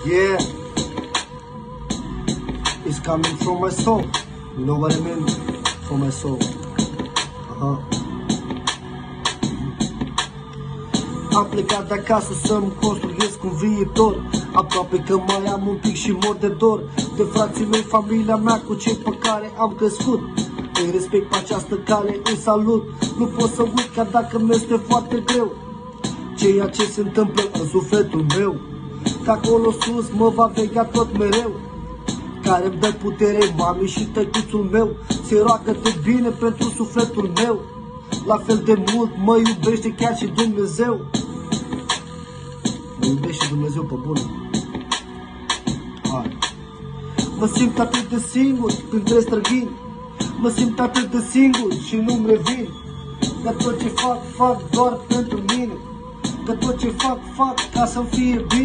Yeah, it's coming from my soul. You know what I mean? From my soul. Am plecat de acasă să-mi construiesc un viitor. Aproape că mai am un pic și mor de dor de frații mei, familia mea cu cei pe care am crescut. Îi respect pe această cale, îi salut. Nu pot să uit, chiar dacă mi-este foarte greu, ceea ce se întâmplă în sufletul meu. Că acolo sus mă va vegea tot mereu, care îmi dă putere, mami și tăicuțul meu. Se roagă-te bine pentru sufletul meu, la fel de mult mă iubește chiar și Dumnezeu. Mă iubește Dumnezeu pe bune. Hai. Mă simt atât de singur printre străini, mă simt atât de singur și nu-mi revin. Că tot ce fac, fac doar pentru mine, că tot ce fac, fac ca să-mi fie bine.